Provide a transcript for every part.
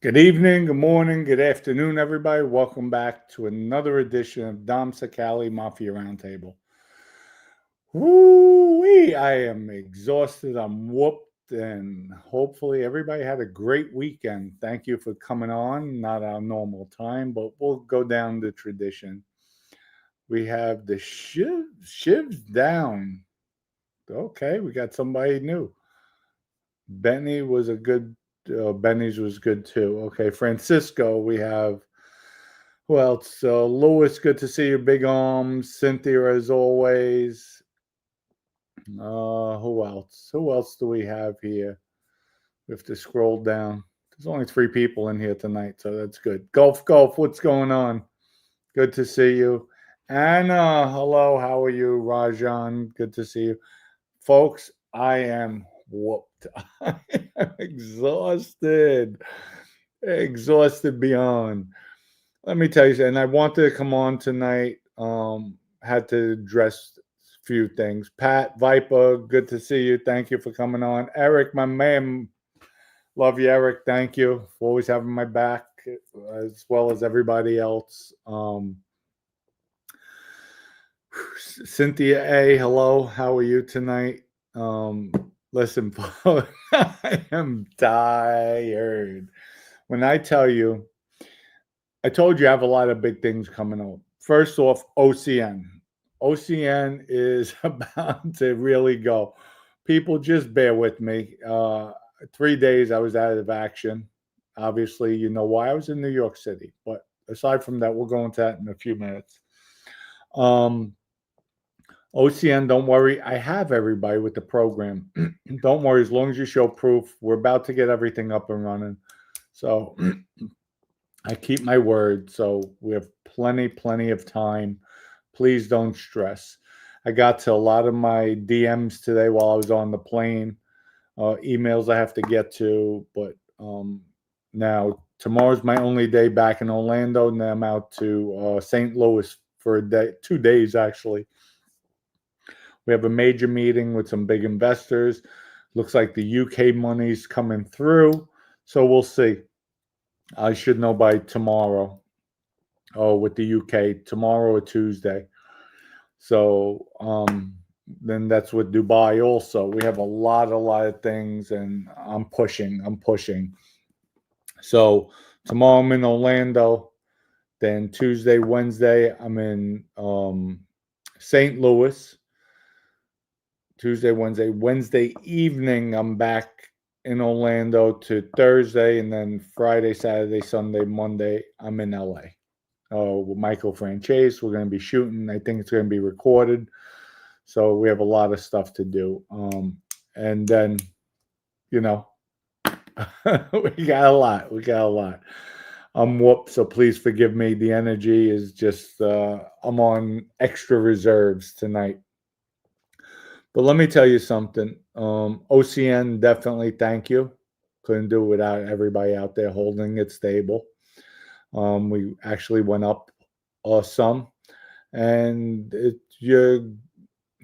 Good evening, good morning, good afternoon, everybody. Welcome back to another edition of Dom Sakali Mafia Roundtable. Woo-wee! I am exhausted. I'm whooped, and hopefully everybody had a great weekend. Thank you for coming on. Not our normal time, but we'll go down the tradition. We have the Shivs down. Okay, we got somebody new. Benny was a good. Benny's was good too. Okay, Francisco. We have who else? Lewis, good to see you. Big arms. Cynthia, as always. Who else? Who else do we have here? We have to scroll down. There's only 3 people in here tonight, so that's good. Golf, what's going on? Good to see you. Anna, hello, how are you? Rajan, good to see you. Folks, I am whooped. I am exhausted. Exhausted beyond. Let me tell you, and I wanted to come on tonight. Had to address a few things. Pat Viper, good to see you. Thank you for coming on. Eric, my man, love you, Eric. Thank you for always having my back, as well as everybody else. Cynthia A, hello. How are you tonight? Listen, I am tired. When I tell you, I told you I have a lot of big things coming up. First off, OCN. OCN is about to really go. People, just bear with me. 3 days I was out of action. Obviously, you know why. I was in New York City. But aside from that, we'll go into that in a few minutes. OCN, don't worry. I have everybody with the program. Don't worry. As long as you show proof, we're about to get everything up and running. So I keep my word, so we have plenty of time. Please don't stress. I got to a lot of my DMs today while I was on the plane, emails I have to get to, but now tomorrow's my only day back in Orlando, and then I'm out to St. Louis for a day, 2 days actually. We have a major meeting with some big investors. Looks like the UK money's coming through, so we'll see. I should know by tomorrow. Oh, with the UK tomorrow or Tuesday. So then that's with Dubai also. We have a lot of things, and I'm pushing. So tomorrow I'm in Orlando. Then Tuesday, Wednesday I'm in St. Louis. Tuesday, Wednesday evening I'm back in Orlando to Thursday, and then Friday, Saturday, Sunday, Monday I'm in LA. With Michael Franchese. We're going to be shooting. I think it's going to be recorded. So we have a lot of stuff to do. And then, we got a lot. I'm whooped, so please forgive me. The energy is just, I'm on extra reserves tonight. But let me tell you something. OCN, definitely thank you. Couldn't do it without everybody out there holding it stable. We actually went up some, and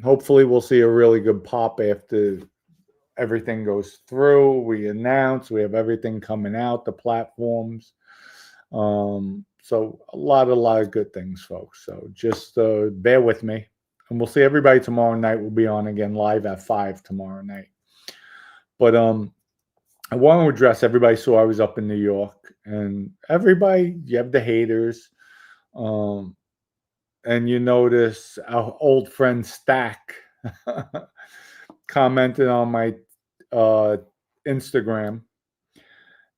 hopefully we'll see a really good pop after everything goes through. We announce we have everything coming out, the platforms. So a lot of good things, folks. So just bear with me, and we'll see everybody tomorrow night. We'll be on again live at 5 tomorrow night. But I want to address everybody saw I was up in New York, and everybody, you have the haters. And you notice our old friend Stack commented on my Instagram.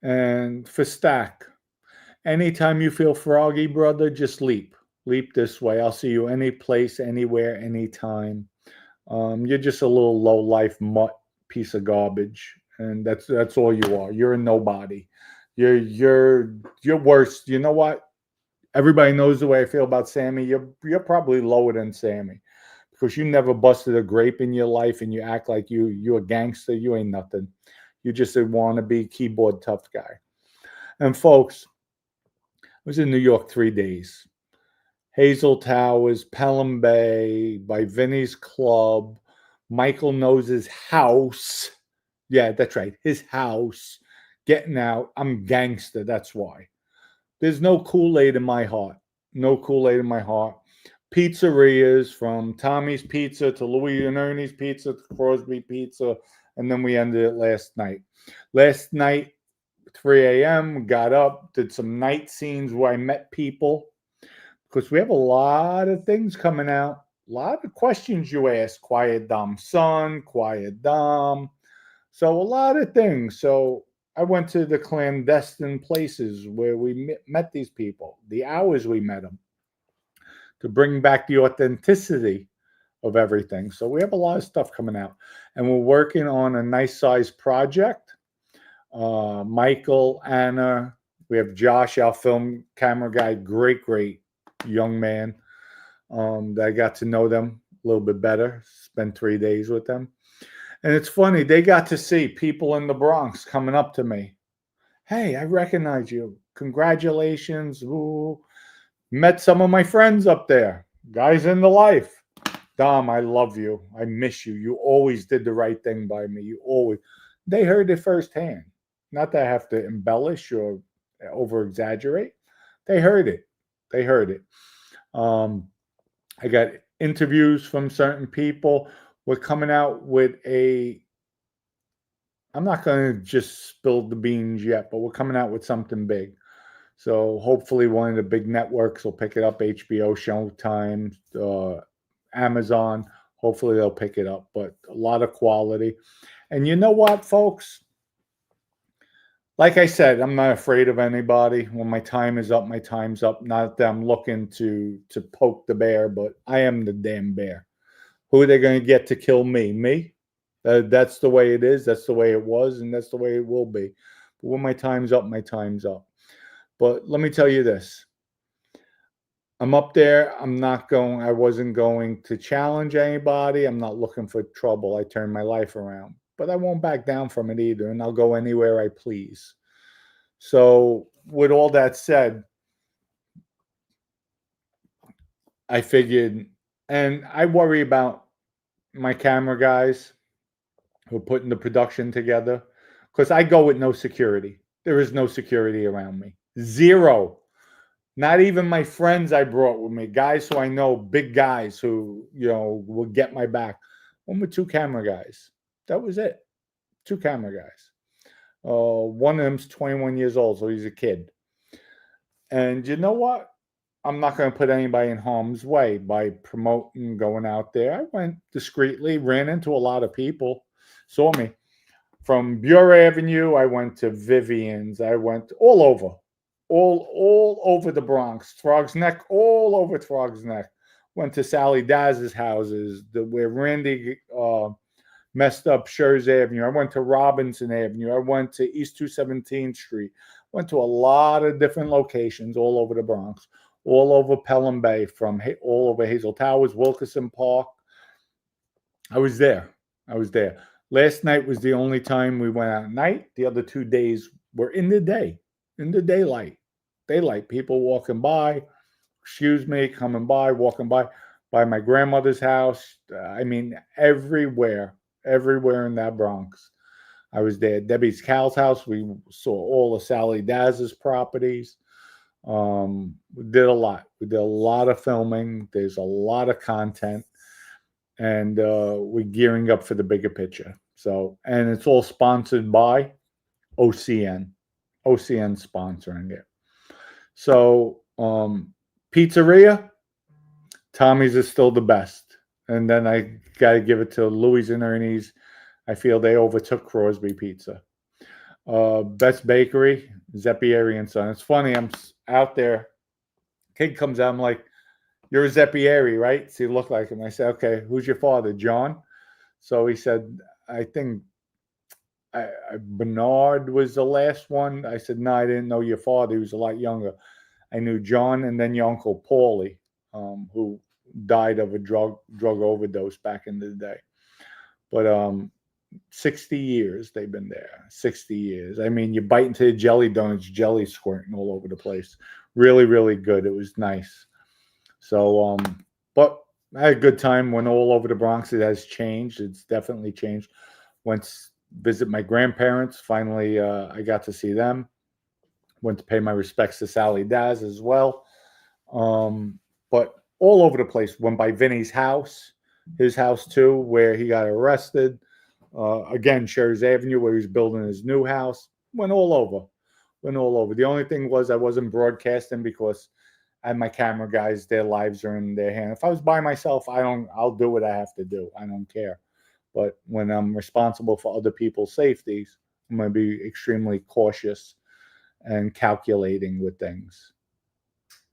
And for Stack, anytime you feel froggy, brother, just leap. Leap this way. I'll see you any place, anywhere, anytime. You're just a little low life mutt piece of garbage. And that's all you are. You're a nobody. You're worse. You know what? Everybody knows the way I feel about Sammy. You're probably lower than Sammy because you never busted a grape in your life, and you act like you're a gangster. You ain't nothing. You just a wannabe keyboard tough guy. And folks, I was in New York 3 days. Hazel Towers, Pelham Bay, by Vinny's Club, Michael Knows his house. Yeah, that's right, his house. getting out. I'm gangster. That's why. There's no Kool-Aid in my heart. No Kool-Aid in my heart. Pizzerias from Tommy's Pizza to Louis and Ernie's Pizza to Crosby Pizza. And then we ended it last night. Last night, 3 a.m., got up, did some night scenes where I met people. Because we have a lot of things coming out. A lot of questions you ask. Quiet Dom Son, Quiet Dom. So a lot of things. So I went to the clandestine places where we met these people, the hours we met them, to bring back the authenticity of everything. So we have a lot of stuff coming out. And we're working on a nice size project. Michael, Anna, we have Josh, our film camera guy, great young man. That I got to know them a little bit better, spent 3 days with them. And it's funny, they got to see people in the Bronx coming up to me. Hey, I recognize you. Congratulations. Ooh. Met some of my friends up there, guys in the life. Dom, I love you. I miss you. You always did the right thing by me. You always. They heard it firsthand. Not that I have to embellish or over exaggerate. They heard it. They heard it. I got interviews from certain people. We're coming out with I'm not going to just spill the beans yet, but we're coming out with something big. So hopefully one of the big networks will pick it up, HBO, Showtime, Amazon. Hopefully they'll pick it up, but a lot of quality. And you know what, folks? Like I said, I'm not afraid of anybody. When my time is up, my time's up. Not that I'm looking to poke the bear, but I am the damn bear. Who are they going to get to kill me? Me? That's the way it is. That's the way it was, and that's the way it will be. But when my time's up, my time's up. But let me tell you this. I'm up there. I wasn't going to challenge anybody. I'm not looking for trouble. I turned my life around. But I won't back down from it either, and I'll go anywhere I please. So with all that said, I figured, and I worry about my camera guys who are putting the production together, because I go with no security. There is no security around me. Zero. Not even my friends I brought with me, guys who I know, big guys who, will get my back. One with two camera guys. That was it. Two camera guys. One of them's 21 years old, so he's a kid. And you know what? I'm not going to put anybody in harm's way by promoting going out there. I went discreetly, ran into a lot of people, saw me. From Bureau Avenue, I went to Vivian's. I went all over the Bronx, Throgs Neck, all over Throgs Neck. Went to Sally Daz's houses, where Randy messed up Schurz Avenue. I went to Robinson Avenue. I went to East 217th Street. Went to a lot of different locations all over the Bronx, all over Pelham Bay, from all over Hazel Towers, Wilkerson Park. I was there. Last night was the only time we went out at night. The other 2 days were in the day, in the daylight. People walking by, coming by, walking by my grandmother's house. Everywhere in that Bronx. I was there. Debbie's Cal's house. We saw all of Sally Daz's properties. We did a lot. We did a lot of filming. There's a lot of content. And we're gearing up for the bigger picture. So, and it's all sponsored by OCN. OCN sponsoring it. So, pizzeria, Tommy's is still the best. And then I got to give it to Louis and Ernie's. I feel they overtook Crosby Pizza. Best Bakery, Zeppieri and Son. It's funny, I'm out there. Kid comes out, I'm like, you're a Zeppieri, right? So he looked like him. I said, okay, who's your father, John? So he said, I think Bernard was the last one. I said, no, I didn't know your father. He was a lot younger. I knew John and then your uncle Paulie, who died of a drug overdose back in the day. But 60 years they've been there. 60 years. I mean, you bite into the jelly donuts, jelly squirting all over the place. Really, really good. It was nice. So, but I had a good time. Went all over the Bronx. It has changed. It's definitely changed. Went visit my grandparents. Finally, I got to see them. Went to pay my respects to Sally Daz as well. But all over the place. Went by Vinny's house, his house too, where he got arrested. Again, Sherry's Avenue, where he's building his new house. Went all over. Went all over. The only thing was I wasn't broadcasting because I had my camera guys. Their lives are in their hand. If I was by myself, I'll do what I have to do. I don't care. But when I'm responsible for other people's safeties, I'm going to be extremely cautious and calculating with things.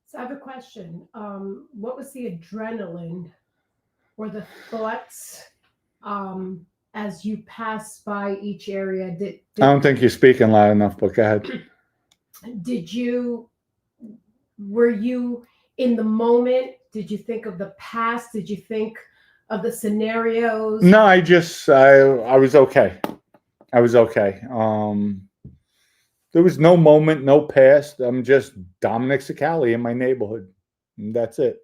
So I have a question. What was the adrenaline or the thoughts as you passed by each area? I don't think you're speaking loud enough, but go ahead. Did you, were you in the moment? Did you think of the past? Did you think of the scenarios? No, I was okay. I was okay. There was no moment, no past. I'm just Dominic Sicali in my neighborhood. And that's it.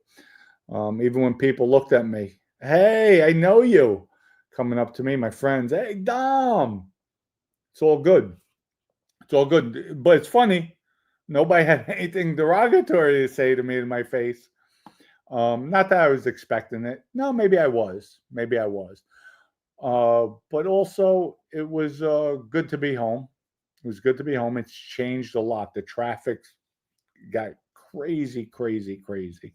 Even when people looked at me, hey, I know you. Coming up to me, my friends, hey, Dom. It's all good. It's all good. But it's funny. Nobody had anything derogatory to say to me in my face. Not that I was expecting it. No, maybe I was. Maybe I was. But also, it was good to be home. It was good to be home. It's changed a lot. The traffic got crazy, crazy, crazy.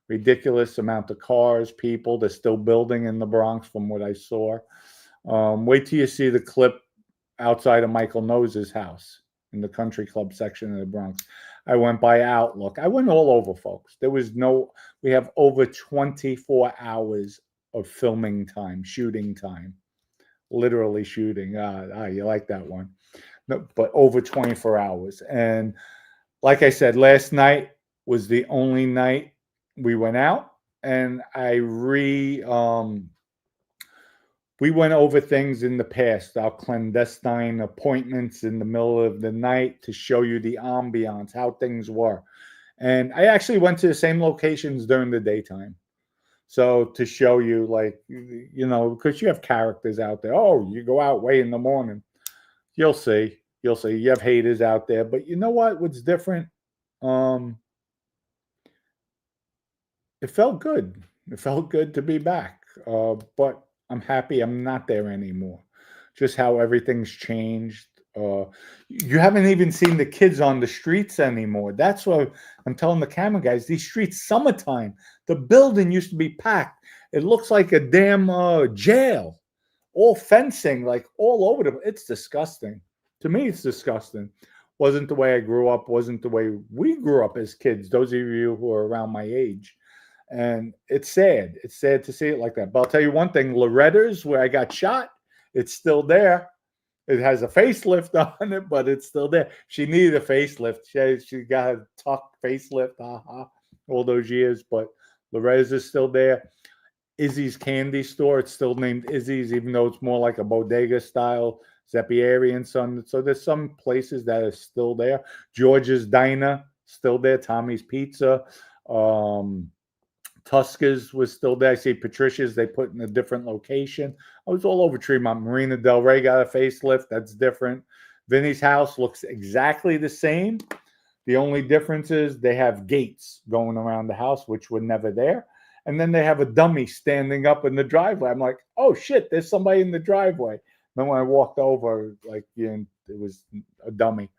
Ridiculous amount of cars, people. They're still building in the Bronx from what I saw. Wait till you see the clip outside of Michael Nose's house in the country club section of the Bronx. I went by Outlook. I went all over, folks. We have over 24 hours of filming time, shooting time, literally shooting. You like that one. No, but over 24 hours. And like I said, last night was the only night we went out, and we went over things in the past, our clandestine appointments in the middle of the night to show you the ambiance, how things were. And I actually went to the same locations during the daytime. So to show you, like, because you have characters out there. Oh, you go out way in the morning. You'll see. You'll see. You have haters out there. But you know what? What's different? It felt good. It felt good to be back. But I'm happy I'm not there anymore. Just how everything's changed. You haven't even seen the kids on the streets anymore. That's what I'm telling the camera guys. These streets, summertime, the building used to be packed. It looks like a damn jail. All fencing, like all over it's disgusting. To me, it's disgusting. Wasn't the way I grew up. Wasn't the way we grew up as kids. Those of you who are around my age. And it's sad. It's sad to see it like that. But I'll tell you one thing, Loretta's, where I got shot, it's still there. It has a facelift on it, but it's still there. She needed a facelift. She got a tuck facelift, all those years. But Loretta's is still there. Izzy's Candy Store, it's still named Izzy's, even though it's more like a bodega style, Zeppieri and Son. So there's some places that are still there. George's Diner, still there. Tommy's Pizza. Tuska's was still there. I see Patricia's, they put in a different location. I was all over Tremont. Marina Del Rey got a facelift. That's different. Vinny's house looks exactly the same. The only difference is they have gates going around the house, which were never there. And then they have a dummy standing up in the driveway. I'm like, oh, shit, there's somebody in the driveway. Then when I walked over, like, it was a dummy.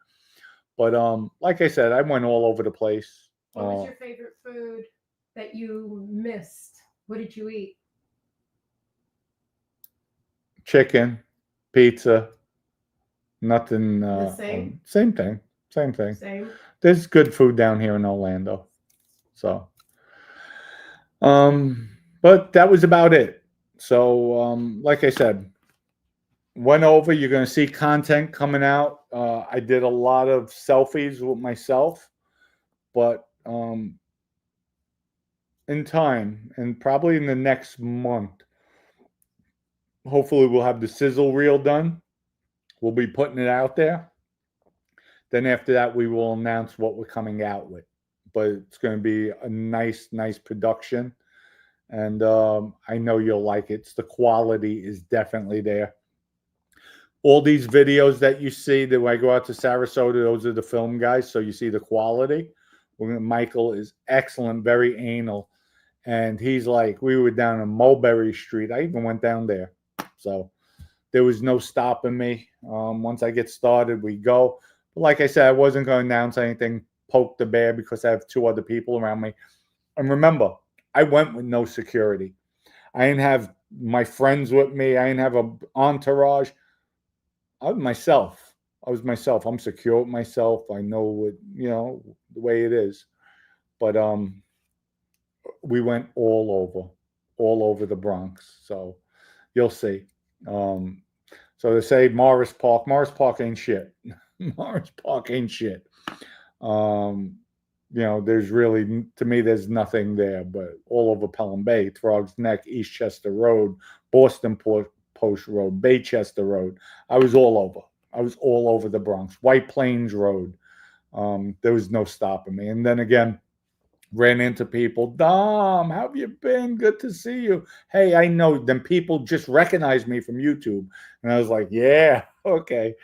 But like I said, I went all over the place. What was your favorite food that you missed? What did you eat? Chicken, pizza, nothing. The same? Same thing. Same thing. Same. There's good food down here in Orlando. So, but that was about it. So, like I said, went over. You're going to see content coming out. I did a lot of selfies with myself, but in time, and probably in the next month, hopefully we'll have the sizzle reel done. We'll be putting it out there. Then after that, we will announce what we're coming out with. But it's going to be a nice production. And I know you'll like it. The quality is definitely there. all these videos that you see that when I go out to Sarasota, those are the film guys. So you see the quality. Michael is excellent, very anal. And he's like, we were down on Mulberry Street. I even went down there. So there was no stopping me. Once I get started, we go. But like I said, I wasn't going to announce anything, poke the bear, because I have 2 other people around me. And remember, I went with no security. I didn't have my friends with me. I didn't have an entourage. I was myself. I was myself. I'm secure with myself. I know what, the way it is. But we went all over the Bronx. So you'll see. So they say Morris Park. Morris Park ain't shit. Morris Park ain't shit. There's really, to me, there's nothing there, but all over Pelham Bay, Throgs Neck, Eastchester Road, Boston Post Road, Baychester Road. I was all over. I was all over the Bronx. White Plains Road. There was no stopping me. And then again, ran into people. Dom, how have you been? Good to see you. Hey, I know. Then people just recognized me from YouTube. And I was like, yeah, okay.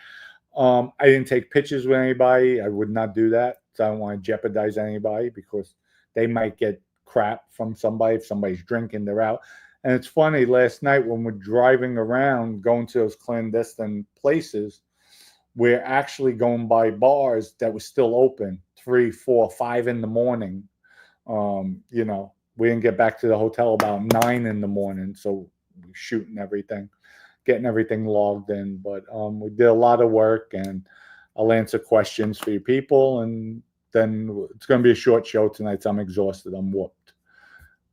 I didn't take pictures with anybody. I would not do that. So I don't want to jeopardize anybody because they might get crap from somebody. If somebody's drinking, they're out. And it's funny, last night when we're driving around, going to those clandestine places, we're actually going by bars that were still open 3, 4, 5 in the morning. We didn't get back to the hotel about 9 in the morning. So we're shooting everything, getting everything logged in. But we did a lot of work, and I'll answer questions for you people. And then it's going to be a short show tonight. So I'm exhausted. I'm whooped.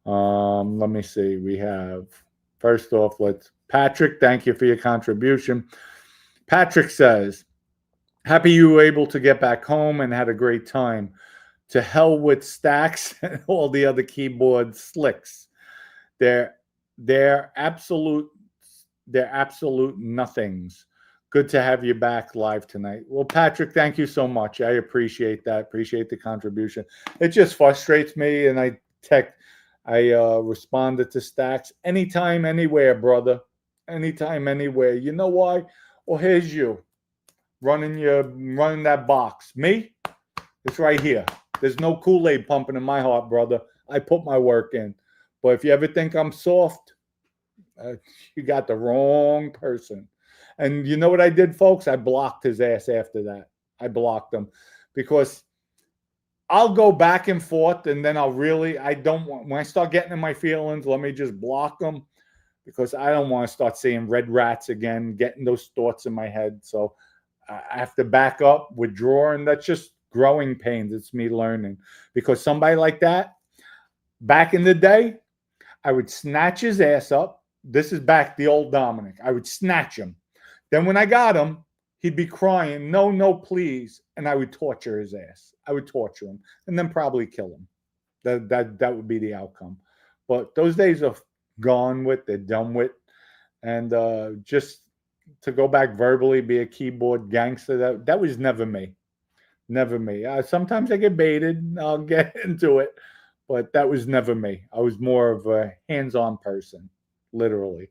Let me see. We have, first off, Patrick, thank you for your contribution. Patrick says, happy you were able to get back home and had a great time. To hell with Stacks and all the other keyboard slicks. They're absolute nothings. Good to have you back live tonight. Well, Patrick, thank you so much. I appreciate that. Appreciate the contribution. It just frustrates me, and I responded to Stacks anytime, anywhere, brother. Anytime, anywhere. You know why? Well, here's you running that box. Me? It's right here. There's no Kool-Aid pumping in my heart, brother. I put my work in. But if you ever think I'm soft, you got the wrong person. And you know what I did, folks? I blocked his ass after that. I blocked him because I'll go back and forth, and then when I start getting in my feelings, let me just block them because I don't want to start seeing red rats again, getting those thoughts in my head. So I have to back up, withdraw, and that's just growing pains. It's me learning, because somebody like that, back in the day, I would snatch his ass up. This is back the old Dominic. I would snatch him. Then when I got him, he'd be crying, no, please. And I would torture his ass. I would torture him and then probably kill him. That would be the outcome. But those days are gone with, they're done with. And just to go back verbally, be a keyboard gangster, that was never me. Never me. Sometimes I get baited. I'll get into it. But that was never me. I was more of a hands-on person, literally.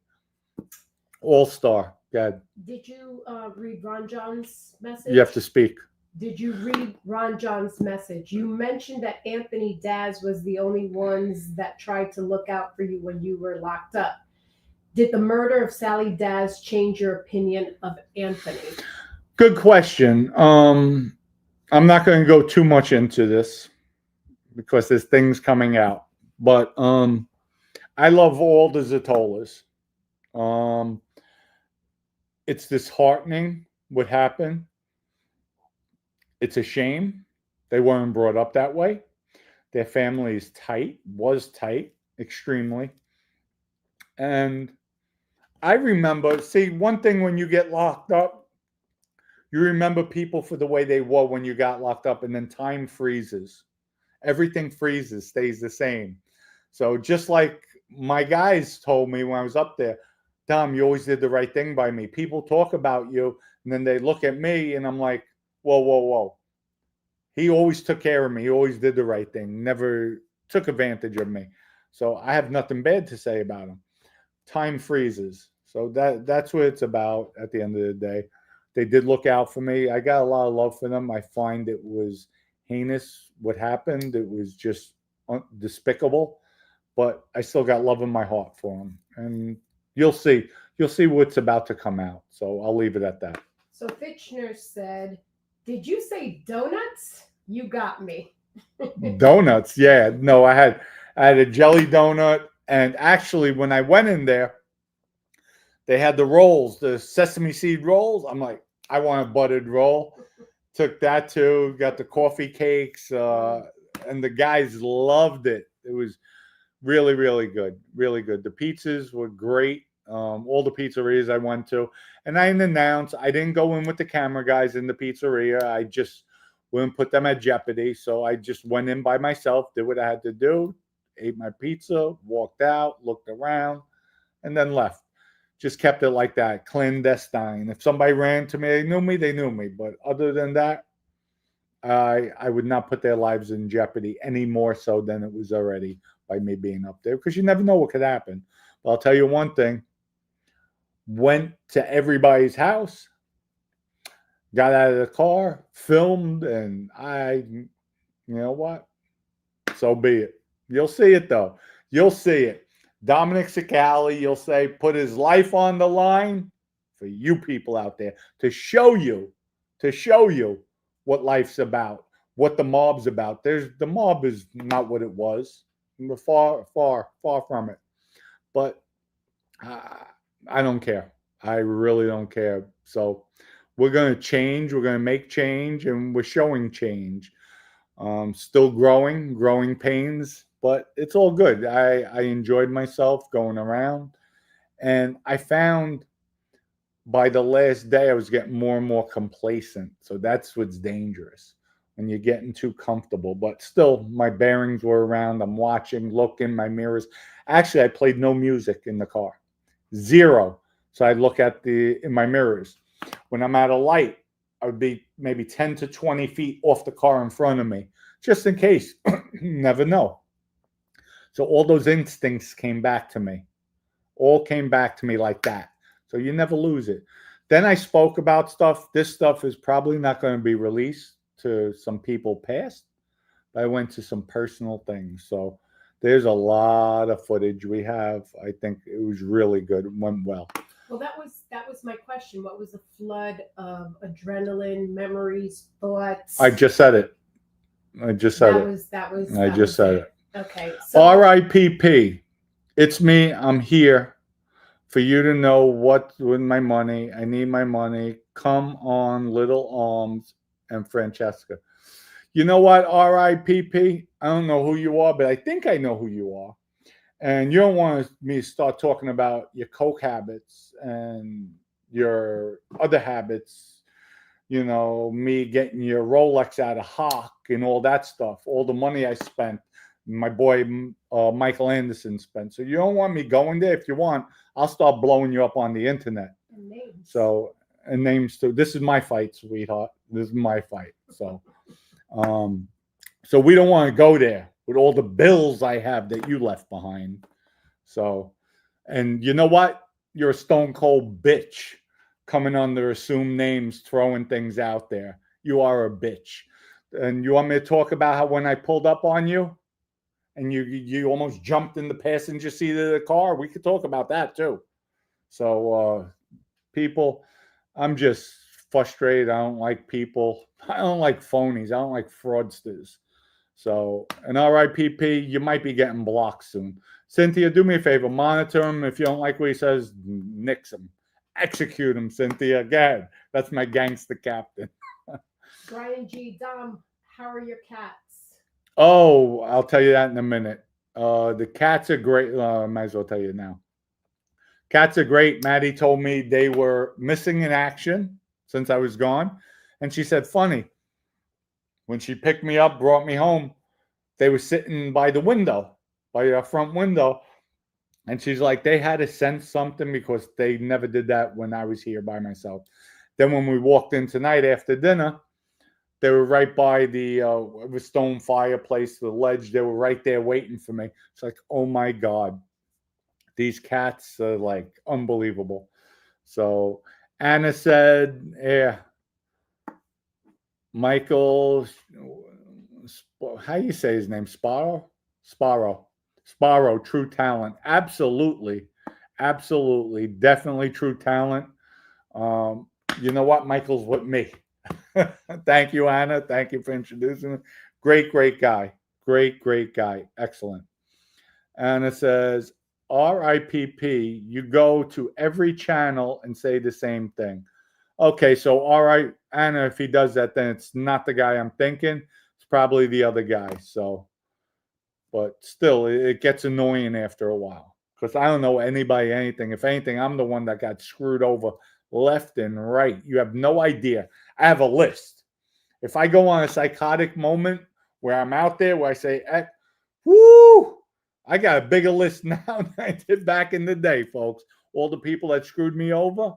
All-star. God. Did you read Ron John's message? You have to speak. Did you read Ron John's message? You mentioned that Anthony Daz was the only ones that tried to look out for you when you were locked up. Did the murder of Sally Daz change your opinion of Anthony? Good question. I'm not going to go too much into this because there's things coming out. But I love all the Zatolas. It's disheartening what happened. It's a shame they weren't brought up that way. Their family is tight, was tight, extremely. And I remember, one thing when you get locked up, you remember people for the way they were when you got locked up, and then time freezes. Everything freezes, stays the same. So just like my guys told me when I was up there, Dom, you always did the right thing by me. People talk about you, and then they look at me, and I'm like, whoa. He always took care of me. He always did the right thing. Never took advantage of me. So I have nothing bad to say about him. Time freezes. So that's what it's about at the end of the day. They did look out for me. I got a lot of love for them. I find it was heinous what happened. It was just despicable, but I still got love in my heart for them. And you'll see, you'll see what's about to come out. So I'll leave it at that. So Fitchner said, "Did you say donuts? You got me." Donuts, yeah. No, I had a jelly donut, and actually, when I went in there, they had the rolls, the sesame seed rolls. I'm like, I want a buttered roll. Took that too. Got the coffee cakes, and the guys loved it. It was really, really good. Really good. The pizzas were great. All the pizzerias I went to, and I didn't announce. I didn't go in with the camera guys in the pizzeria. I just wouldn't put them at jeopardy. So I just went in by myself, did what I had to do, ate my pizza, walked out, looked around, and then left. Just kept it like that, clandestine. If somebody ran to me, they knew me, they knew me. But other than that, I would not put their lives in jeopardy any more so than it was already by me being up there, because you never know what could happen. But I'll tell you one thing: went to everybody's house, got out of the car, filmed, and you know what? So be it. You'll see it though. You'll see it. Dominic Sicali, you'll say, put his life on the line for you people out there to show you what life's about, what the mob's about. The mob is not what it was. We're far, far, far from it. But I don't care. I really don't care. So we're going to change. We're going to make change, and we're showing change. Still growing pains, but it's all good. I enjoyed myself going around, and I found by the last day I was getting more and more complacent. So that's what's dangerous, when you're getting too comfortable. But still, my bearings were around. I'm watching, looking, my mirrors. Actually, I played no music in the car, zero. So I look in my mirrors. When I'm at a light, I would be maybe 10 to 20 feet off the car in front of me, just in case. You never know. So all those instincts came back to me. All came back to me like that. So you never lose it. Then I spoke about stuff. This stuff is probably not going to be released to some people past. But I went to some personal things. So there's a lot of footage we have. I think it was really good. It went well. Well, that was my question. What was the flood of adrenaline, memories, thoughts? I just said it. I just said it. I just said it. Okay. So R.I.P.P. It's me. I'm here for you to know what with my money. I need my money. Come on, Little Arms and Francesca. You know what, R.I.P.P.? I don't know who you are, but I think I know who you are. And you don't want me to start talking about your coke habits and your other habits, me getting your Rolex out of hock and all that stuff, all the money I spent, my boy Michael Anderson spent. So you don't want me going there. If you want, I'll start blowing you up on the internet. And names. So, and names too. This is my fight, sweetheart. This is my fight. So we don't want to go there with all the bills I have that you left behind. So, and you know what? You're a stone cold bitch coming under assumed names, throwing things out there. You are a bitch. And you want me to talk about how when I pulled up on you and you almost jumped in the passenger seat of the car? We could talk about that too. So, people, I'm just frustrated. I don't like people. I don't like phonies. I don't like fraudsters. So, an RIPP, you might be getting blocked soon. Cynthia, do me a favor. Monitor him. If you don't like what he says, nix him. Execute him, Cynthia. Go ahead. That's my gangster captain. Brian G. Dom, how are your cats? Oh, I'll tell you that in a minute. The cats are great. I might as well tell you now. Cats are great. Maddie told me they were missing in action since I was gone. And she said, funny, when she picked me up, brought me home, they were sitting by the window, by our front window. And she's like, they had to sense something because they never did that when I was here by myself. Then when we walked in tonight after dinner, they were right by the stone fireplace, the ledge. They were right there waiting for me. It's like, oh my God. These cats are like unbelievable. So Anna said, yeah, Michael, how you say his name? Sparrow, true talent. Absolutely. Absolutely. Definitely true talent. Um, you know what? Michael's with me. Thank you, Anna. Thank you for introducing me. Great guy. Great guy. Excellent. And it says, RIPP, you go to every channel and say the same thing. Okay, so all right, Anna, if he does that, then it's not the guy I'm thinking. It's probably the other guy. So, but still, it gets annoying after a while because I don't know anybody, anything. If anything, I'm the one that got screwed over left and right. You have no idea. I have a list. If I go on a psychotic moment where I'm out there, where I say, whoo, I got a bigger list now than I did back in the day, folks. All the people that screwed me over.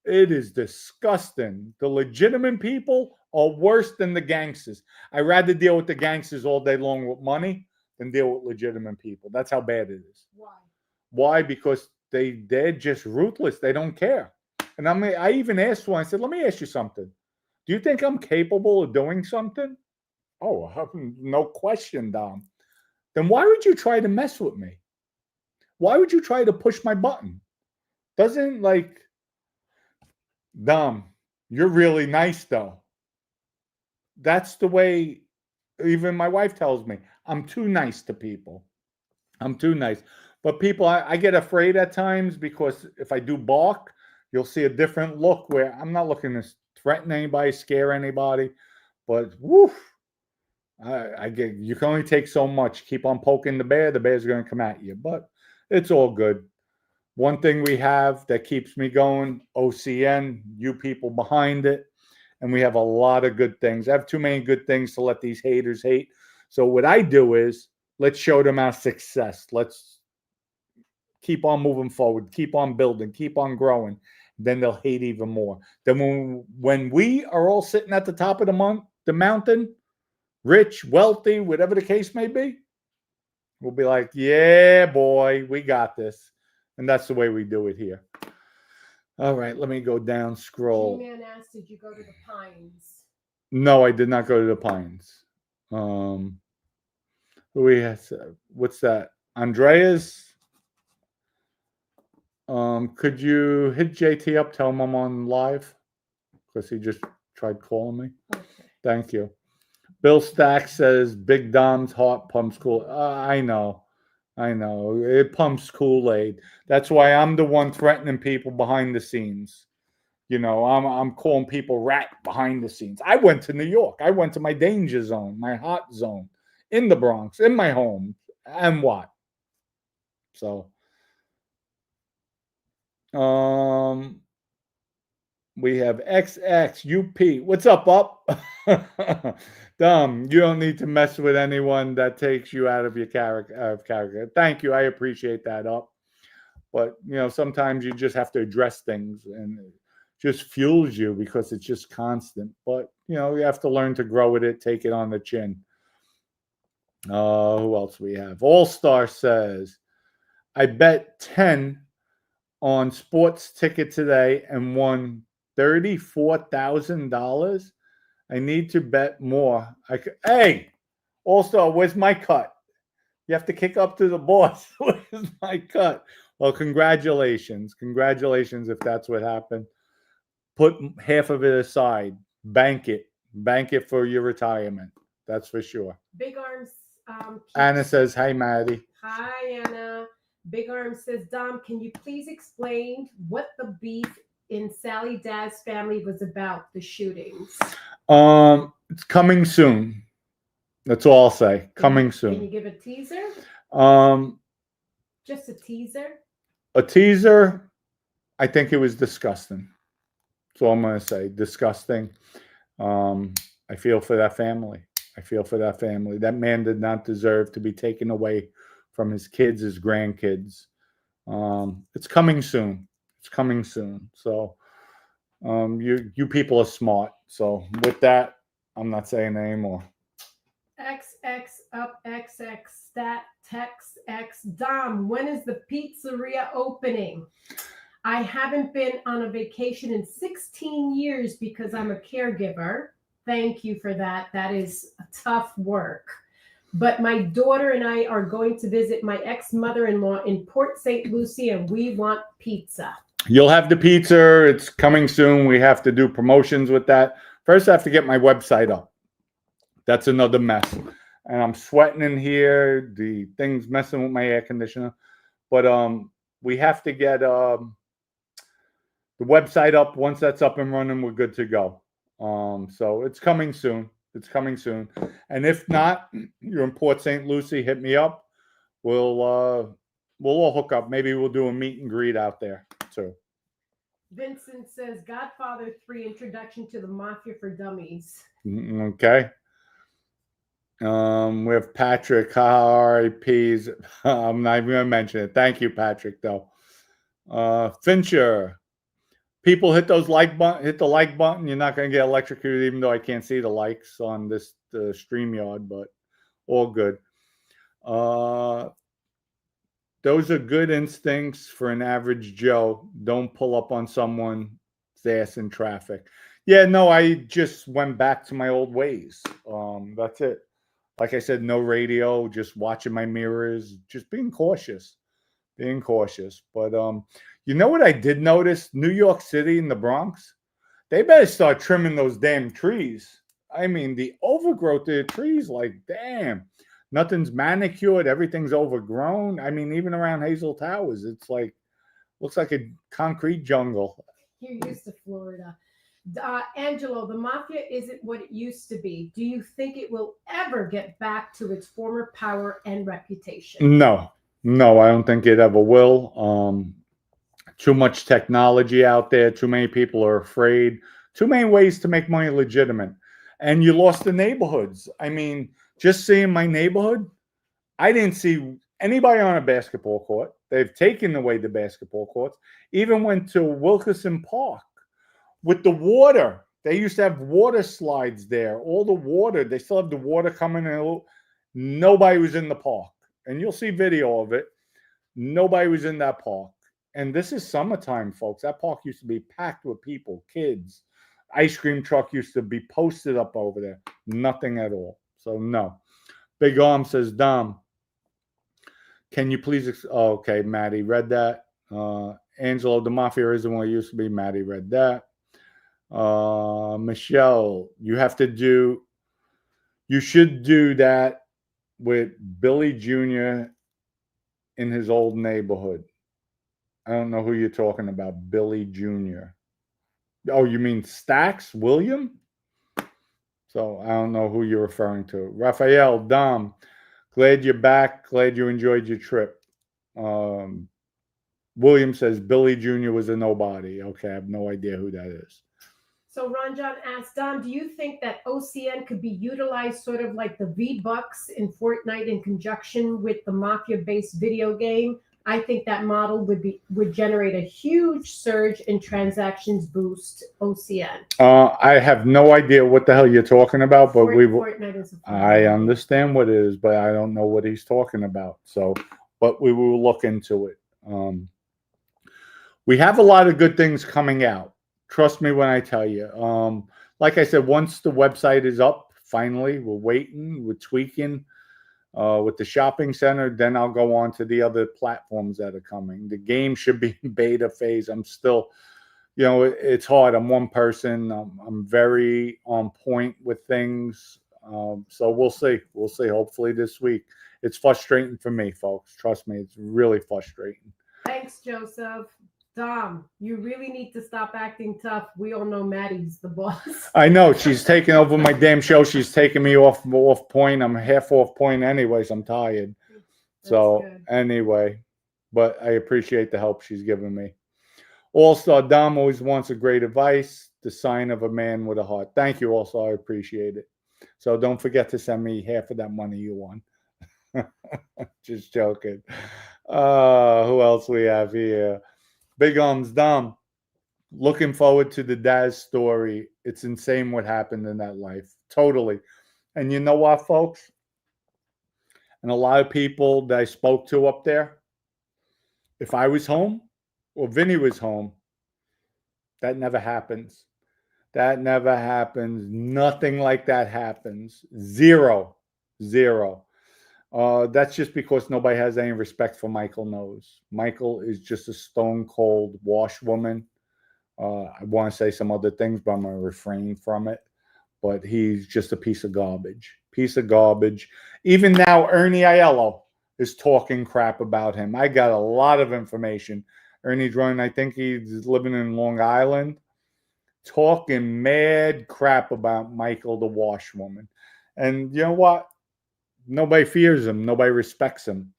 It is disgusting. The legitimate people are worse than the gangsters. I'd rather deal with the gangsters all day long with money than deal with legitimate people. That's how bad it is. Why? Why? Because they're just ruthless. They don't care. And I even asked one, I said, let me ask you something. Do you think I'm capable of doing something? Oh, no question, Dom. Then why would you try to mess with me? Why would you try to push my button? Doesn't like, Dom, you're really nice though. That's the way even my wife tells me. I'm too nice to people. I'm too nice. But people, I get afraid at times because if I do bark, you'll see a different look where I'm not looking to threaten anybody, scare anybody. But woof, I get, you can only take so much. Keep on poking the bear's going to come at you. But it's all good. One thing we have that keeps me going, OCN, you people behind it. And we have a lot of good things. I have too many good things to let these haters hate. So what I do is let's show them our success. Let's keep on moving forward, keep on building, keep on growing. Then they'll hate even more. Then when we are all sitting at the top of the mountain, rich, wealthy, whatever the case may be, we'll be like, yeah, boy, we got this. And that's the way we do it here. All right, let me go down, scroll. G-Man asked, did you go to the Pines? No, I did not go to the Pines. We have, what's that? Andreas? Could you hit JT up, tell him I'm on live? Because he just tried calling me. Okay. Thank you. Bill Stack says Big Dom's heart pumps cool. I know. It pumps Kool-Aid. That's why I'm the one threatening people behind the scenes. You know, I'm calling people rat behind the scenes. I went to New York. I went to my danger zone, my hot zone, in the Bronx, in my home, and what? So, we have XXUP. What's up, Dumb, you don't need to mess with anyone that takes you out of your character. Thank you. I appreciate that, up. But, you know, sometimes you just have to address things and it just fuels you because it's just constant. But, you know, you have to learn to grow with it, take it on the chin. Who else we have? All Star says, I bet 10 on sports ticket today and won $34,000. I need to bet more. Hey, also, where's my cut? You have to kick up to the boss. Where's my cut? Well, congratulations. Congratulations if that's what happened. Put half of it aside. Bank it. Bank it for your retirement. That's for sure. Big Arms. Anna says, hi, Maddie. Hi, Anna. Big Arm says, Dom, can you please explain what the beef in Sally Dad's family was about, the shootings? It's coming soon. That's all I'll say. Coming soon. Can you give a teaser? Just a teaser? A teaser, I think it was disgusting. That's all I'm going to say. Disgusting. I feel for that family. I feel for that family. That man did not deserve to be taken away from his kids, his grandkids. It's coming soon. It's coming soon. So you people are smart. So with that, I'm not saying anymore. XX up XX stat text X Dom. When is the pizzeria opening? I haven't been on a vacation in 16 years because I'm a caregiver. Thank you for that. That is tough work. But my daughter and I are going to visit my ex-mother-in-law in Port St. Lucie, and we want pizza. You'll have the pizza. It's coming soon. We have to do promotions with that. First, I have to get my website up. That's another mess. And I'm sweating in here. The thing's messing with my air conditioner. But we have to get the website up. Once that's up and running, we're good to go. So it's coming soon. It's coming soon. And if not, you're in Port St. Lucie, hit me up. We'll all hook up. Maybe we'll do a meet and greet out there too. Vincent says Godfather 3 Introduction to the Mafia for Dummies. Okay. We have Patrick, RIPs. I'm not even gonna mention it. Thank you, Patrick, though. Fincher. People hit those like button, hit the like button. You're not gonna get electrocuted, even though I can't see the likes on this StreamYard, but all good. Those are good instincts for an average Joe. Don't pull up on someone's ass in traffic. Yeah, no, I just went back to my old ways. That's it. Like I said, no radio, just watching my mirrors, just being cautious. Being cautious. But you know what I did notice? New York City and the Bronx, they better start trimming those damn trees. I mean, the overgrowth of the trees, like, damn. Nothing's manicured. Everything's overgrown. I mean, even around Hazel Towers, it's like, looks like a concrete jungle. You're used to Florida. Angelo, the Mafia isn't what it used to be. Do you think it will ever get back to its former power and reputation? No, I don't think it ever will. Too much technology out there. Too many people are afraid. Too many ways to make money legitimate. And you lost the neighborhoods. I mean, just seeing my neighborhood, I didn't see anybody on a basketball court. They've taken away the basketball courts. Even went to Wilkerson Park with the water. They used to have water slides there. All the water, they still have the water coming in. Nobody was in the park. And you'll see video of it. Nobody was in that park. And this is summertime, folks. That park used to be packed with people, kids. Ice cream truck used to be posted up over there. Nothing at all. So no. Big Arm says, Dom, can you please? Okay, Maddie read that. Angelo, the Mafia isn't what it used to be. Maddie read that. Michelle, you should do that with Billy Jr. in his old neighborhood. I don't know who you're talking about, Billy Jr. Oh, you mean Stax William? So I don't know who you're referring to. Raphael, Dom, glad you're back. Glad you enjoyed your trip. William says Billy Jr. was a nobody. Okay, I have no idea who that is. So Ron John asked, Dom, do you think that OCN could be utilized sort of like the V-Bucks in Fortnite in conjunction with the Mafia-based video game? I think that model would generate a huge surge in transactions boost OCN. I have no idea what the hell you're talking about, but Fortnite is I understand what it is, but I don't know what he's talking about. So, but we will look into it. We have a lot of good things coming out. Trust me when I tell you. Like I said, once the website is up, finally, we're waiting, we're tweaking. With the shopping center, then I'll go on to the other platforms that are coming. The game should be in beta phase. I'm still, it's hard. I'm one person. I'm very on point with things. So we'll see. We'll see. Hopefully this week. It's frustrating for me, folks. Trust me, it's really frustrating. Thanks, Joseph. Dom, you really need to stop acting tough. We all know Maddie's the boss. I know. She's taking over my damn show. She's taking me off point. I'm half off point anyways. I'm tired. So anyway, but I appreciate the help she's given me. All-Star Dom always wants a great advice, the sign of a man with a heart. Thank you, All-Star. I appreciate it. So don't forget to send me half of that money you won. Just joking. Who else we have here? Big Arms Dom, looking forward to the Daz story. It's insane what happened in that life. Totally. And you know what, folks? And a lot of people that I spoke to up there, if I was home or Vinny was home, that never happens. That never happens. Nothing like that happens. Zero. Zero. That's just because nobody has any respect for Michael Knows. Michael is just a stone cold washwoman. I want to say some other things, but I'm going to refrain from it. But he's just a piece of garbage. Piece of garbage. Even now, Ernie Aiello is talking crap about him. I got a lot of information. Ernie's running, I think he's living in Long Island, talking mad crap about Michael the washwoman. And you know what? Nobody fears him. Nobody respects him.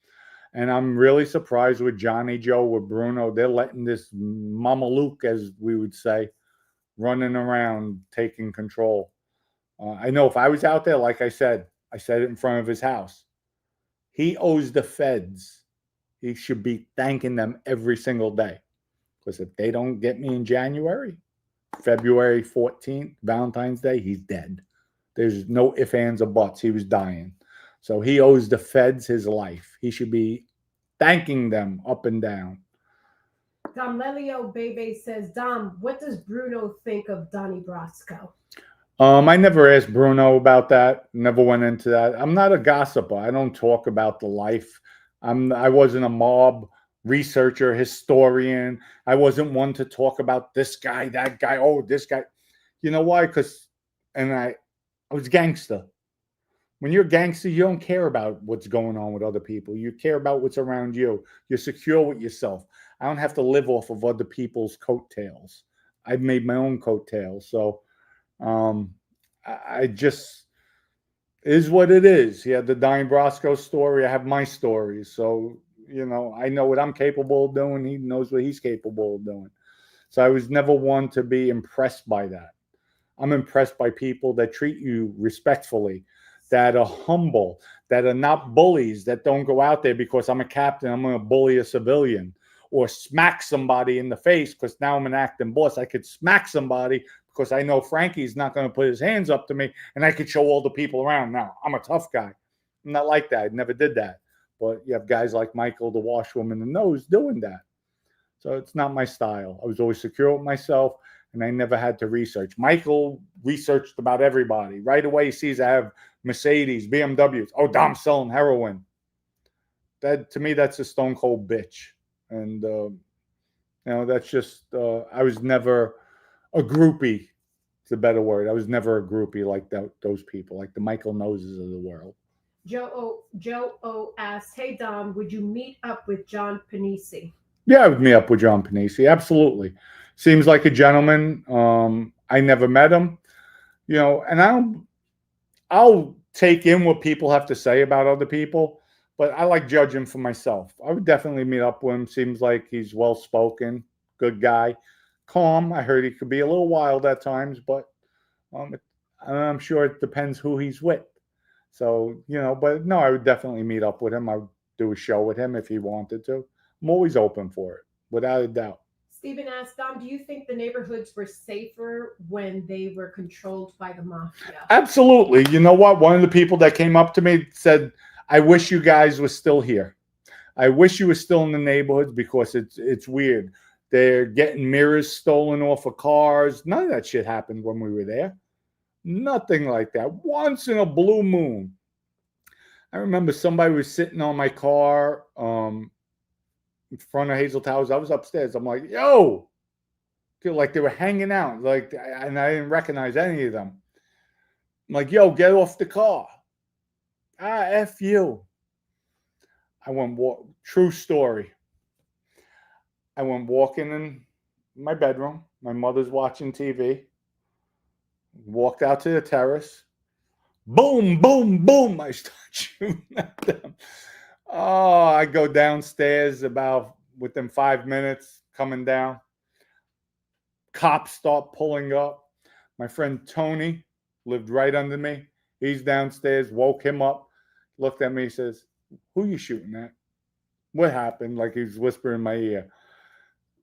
And I'm really surprised with Johnny Joe, with Bruno. They're letting this Mama Luke, as we would say, running around, taking control. I know if I was out there, like I said it in front of his house. He owes the feds. He should be thanking them every single day. Because if they don't get me in January, February 14th, Valentine's Day, he's dead. There's no ifs, ands, or buts. He was dying. So he owes the feds his life. He should be thanking them up and down. Dom Lelio Bebe says, Dom, what does Bruno think of Donnie Brasco? I never asked Bruno about that. Never went into that. I'm not a gossiper. I don't talk about the life. I wasn't a mob researcher, historian. I wasn't one to talk about this guy, that guy. Oh, this guy. You know why? I was gangster. When you're a gangster, you don't care about what's going on with other people. You care about what's around you. You're secure with yourself. I don't have to live off of other people's coattails. I've made my own coattails. So I just is what it is. He had the Donnie Brasco story. I have my story. So, I know what I'm capable of doing. He knows what he's capable of doing. So I was never one to be impressed by that. I'm impressed by people that treat you respectfully, that are humble, that are not bullies, that don't go out there because I'm a captain, I'm going to bully a civilian or smack somebody in the face because now I'm an acting boss. I could smack somebody because I know Frankie's not going to put his hands up to me, and I could show all the people around. Now, I'm a tough guy. I'm not like that. I never did that. But you have guys like Michael, the washwoman, the nose, doing that. So it's not my style. I was always secure with myself, and I never had to research. Michael researched about everybody. Right away, he sees I have Mercedes, BMWs. Oh, Dom's selling heroin. That, to me, that's a stone cold bitch. And, that's just, I was never a groupie. It's a better word. I was never a groupie like those people, like the Michael Noses of the world. Joe O asks, hey, Dom, would you meet up with John Panisi? Yeah, I would meet up with John Panisi. Absolutely. Seems like a gentleman. I never met him, and I'll take in what people have to say about other people, but I like judging for myself. I would definitely meet up with him. Seems like he's well-spoken, good guy, calm. I heard he could be a little wild at times, but I'm sure it depends who he's with. So, but no, I would definitely meet up with him. I would do a show with him if he wanted to. I'm always open for it, without a doubt. Stephen asked, Dom, do you think the neighborhoods were safer when they were controlled by the mafia? Absolutely. You know what? One of the people that came up to me said, I wish you guys were still here. I wish you were still in the neighborhoods because it's weird. They're getting mirrors stolen off of cars. None of that shit happened when we were there. Nothing like that. Once in a blue moon. I remember somebody was sitting on my car in front of Hazel Towers. I was upstairs. I'm like, yo, like they were hanging out, and I didn't recognize any of them. I'm like, yo, get off the car. F you. I went true story. I went walking in my bedroom. My mother's watching TV. Walked out to the terrace. Boom, boom, boom. I start shooting at them. Oh, I go downstairs about within 5 minutes coming down. Cops start pulling up. My friend Tony lived right under me. He's downstairs, woke him up, looked at me, says, who you shooting at? What happened? Like he was whispering in my ear.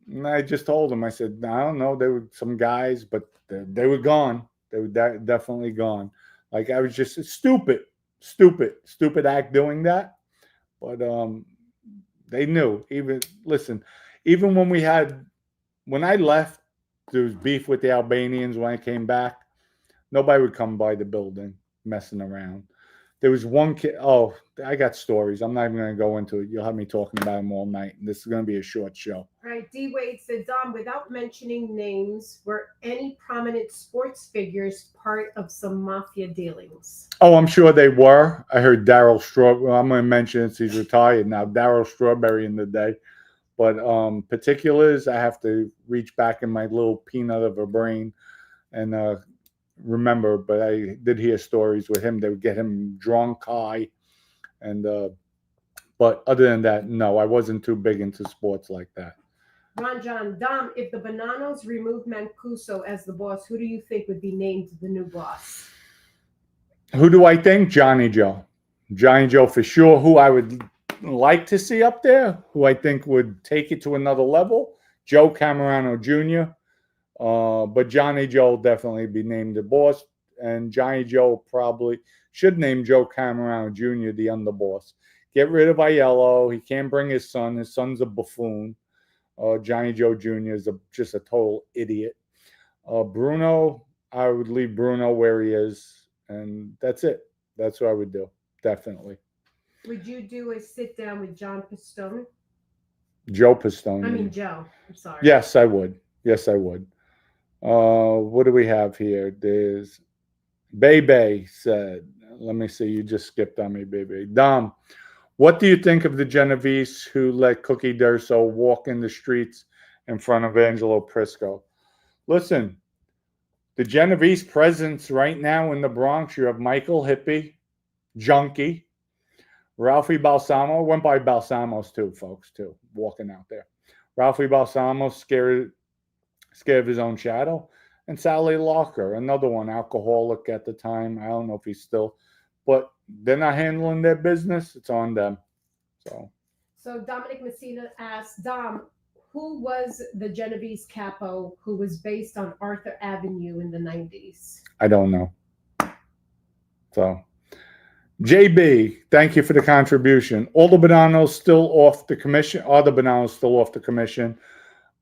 And I just told him, I said, I don't know. There were some guys, but they were gone. They were definitely gone. Like I was just stupid act doing that. But they knew. Even when I left, there was beef with the Albanians. When I came back, nobody would come by the building messing around. There was one kid. Oh, I got stories. I'm not even going to go into it. You'll have me talking about them all night. This is going to be a short show. Right. D. Wade said, Dom, without mentioning names, were any prominent sports figures part of some mafia dealings? Oh, I'm sure they were. I heard Daryl Strawberry. Well, I'm going to mention it. He's retired now. Daryl Strawberry in the day. But particulars, I have to reach back in my little peanut of a brain and remember. But I did hear stories with him. They would get him drunk, high, and but other than that, no, I wasn't too big into sports like that. Ron John, Dom, if the Bananos removed Mancuso as the boss, who do you think would be named the new boss? Who do I think? Johnny Joe. Johnny Joe for sure. Who I would like to see up there, who I think would take it to another level, Joe Camarano Jr. But Johnny Joe will definitely be named the boss, and Johnny Joe probably should name Joe Camarano Jr. the underboss. Get rid of Aiello. He can't bring his son. His son's a buffoon. Johnny Joe Jr. is just a total idiot. Bruno, I would leave Bruno where he is, and that's it. That's what I would do, definitely. Would you do a sit down with John Pistone? Joe Pistone. I mean Joe. I'm sorry. Yes, I would. Yes, I would. What do we have here? There's Bebe said. Let me see. You just skipped on me, Bebe. Dom, what do you think of the Genovese who let Cookie Durso walk in the streets in front of Angelo Prisco? Listen, the Genovese presence right now in the Bronx, you have Michael Hippie, Junkie, Ralphie Balsamo. Went by Balsamos too, folks, too, walking out there. Ralphie Balsamo, scared of his own shadow. And Sally Locker, another one, alcoholic at the time. I don't know if he's still, but they're not handling their business. It's on them. So Dominic Messina asked, Dom, who was the Genovese capo who was based on Arthur Avenue in the 90s? I don't know. So, JB, thank you for the contribution. All the Bonanos still off the commission? Are the Bonanos still off the commission?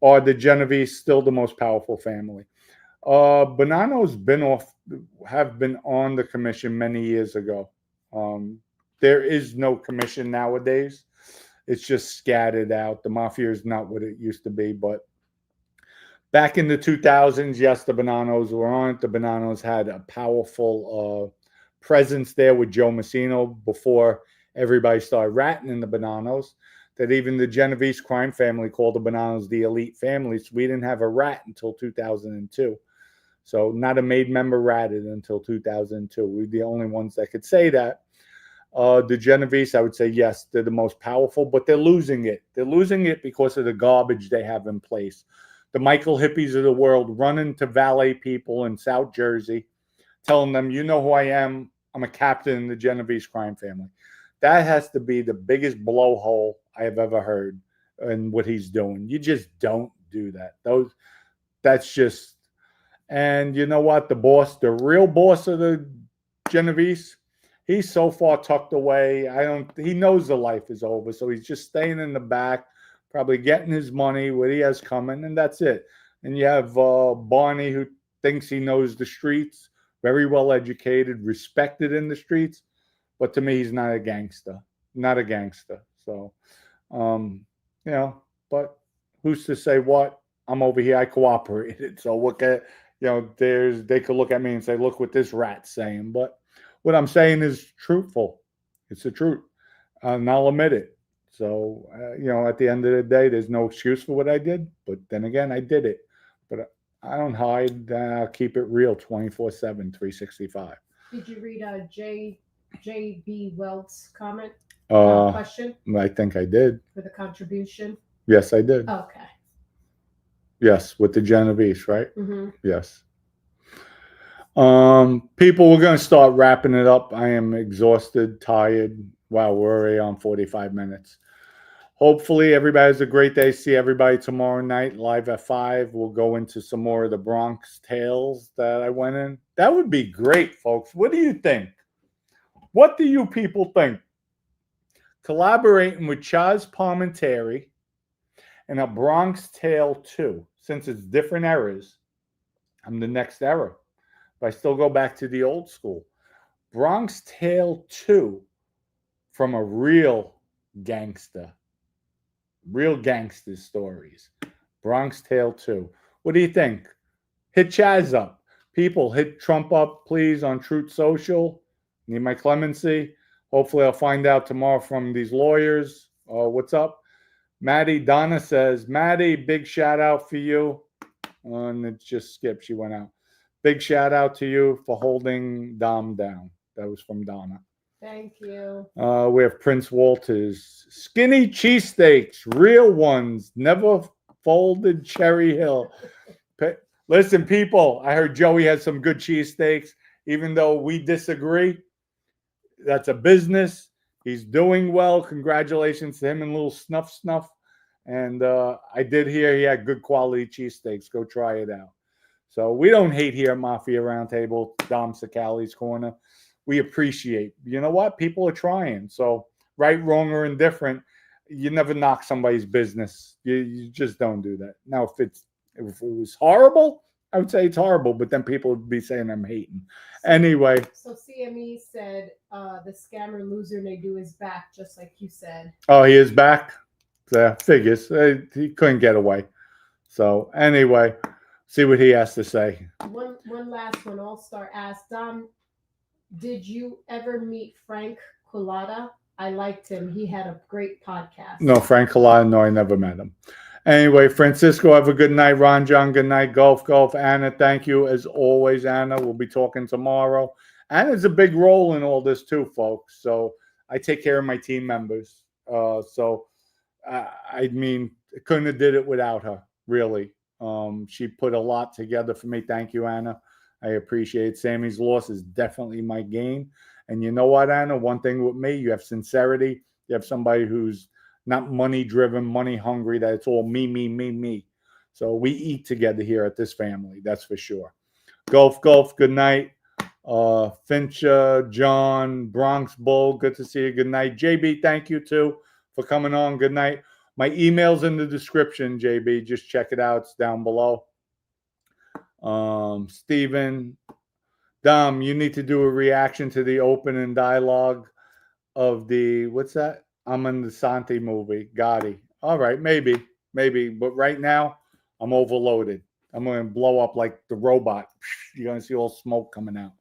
Are the Genovese still the most powerful family? Bonanos have been on the commission many years ago. There is no commission nowadays. It's just scattered out. The Mafia is not what it used to be, but back in the 2000s, yes, the Bonanos were on it. The Bonanos had a powerful presence there with Joe Messino before everybody started ratting in the Bonanos. That even the Genovese crime family called the Bonanos the elite family. So we didn't have a rat until 2002. So not a made member ratted until 2002. We're the only ones that could say that. The Genovese, I would say, yes, they're the most powerful, but they're losing it. They're losing it because of the garbage they have in place. The Michael Hippies of the world running to valet people in South Jersey, telling them, you know who I am. I'm a captain in the Genovese crime family. That has to be the biggest blowhole I have ever heard in what he's doing. You just don't do that. That's just, and you know what? The boss, the real boss of the Genovese, he's so far tucked away. He knows the life is over. So he's just staying in the back, probably getting his money, what he has coming, and that's it. And you have Barney, who thinks he knows the streets, very well educated, respected in the streets. But to me, he's not a gangster. Not a gangster. So, but who's to say what? I'm over here. I cooperated. So what can, they could look at me and say, look what this rat's saying. But what I'm saying is truthful. It's the truth. And I'll admit it. So, at the end of the day, there's no excuse for what I did. But then again, I did it. But I don't hide. Keep it real 24/7, 365. Did you read J.B. Welt's comment? Question? I think I did. For the contribution? Yes, I did. Okay. Yes, with the Genovese, right? Mm-hmm. Yes. People, we're going to start wrapping it up. I am exhausted, tired. Wow, we're already on 45 minutes. Hopefully everybody has a great day. See everybody tomorrow night live at 5. We'll go into some more of the Bronx tales that I went in. That would be great, folks. What do you think? What do you people think? Collaborating with Chaz Palminteri and a Bronx Tale 2. Since it's different eras, I'm the next era. But I still go back to the old school. Bronx Tale 2 from a real gangster. Real gangster stories. Bronx Tale 2. What do you think? Hit Chaz up. People, hit Trump up, please, on Truth Social. Need my clemency. Hopefully, I'll find out tomorrow from these lawyers. What's up? Maddie, Donna says, Maddie, big shout out for you. And it just skipped. She went out. Big shout out to you for holding Dom down. That was from Donna. Thank you. We have Prince Walters. Skinny cheesesteaks, real ones, never folded Cherry Hill. Listen, people, I heard Joey has some good cheesesteaks. Even though we disagree, that's a business. He's doing well. Congratulations to him and little Snuff. And I did hear he had good quality cheesesteaks. Go try it out. So we don't hate here at Mafia Roundtable, Dom Sicali's Corner. We appreciate. You know what? People are trying. So right, wrong, or indifferent, you never knock somebody's business. You just don't do that. Now, if it was horrible, I would say it's horrible, but then people would be saying I'm hating. Anyway. So CME said the scammer loser Nadu is back, just like you said. Oh, he is back? Figures. He couldn't get away. So anyway, see what he has to say. One last one. All-Star asked, Dom, did you ever meet Frank Culata? I liked him. He had a great podcast. No, Frank Culata, no, I never met him. Anyway, Francisco, have a good night. Ron John, good night. Golf. Anna, thank you as always, Anna. We'll be talking tomorrow. Anna's a big role in all this too, folks. So I take care of my team members. I mean, couldn't have did it without her, really. She put a lot together for me. Thank you, Anna. I appreciate it. Sammy's loss is definitely my gain. And you know what, Anna? One thing with me, you have sincerity. You have somebody who's not money-driven, money-hungry, that it's all me. So we eat together here at this family, that's for sure. Golf, good night. Fincher, John, Bronx Bull, good to see you. Good night. JB, thank you, too, for coming on. Good night. My email's in the description, JB. Just check it out. It's down below. Steven, Dom, you need to do a reaction to the opening dialogue of the, what's that? I'm in the Santi movie, Gotti. All right, maybe. But right now, I'm overloaded. I'm going to blow up like the robot. You're going to see all smoke coming out.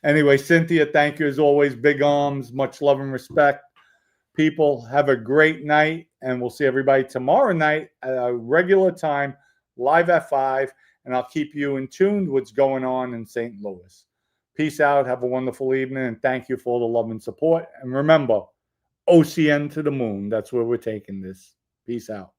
Anyway, Cynthia, thank you as always. Big arms, much love and respect. People, have a great night, and we'll see everybody tomorrow night at a regular time, live at 5, and I'll keep you in tune what's going on in St. Louis. Peace out. Have a wonderful evening, and thank you for all the love and support. And remember, OCN to the moon. That's where we're taking this. Peace out.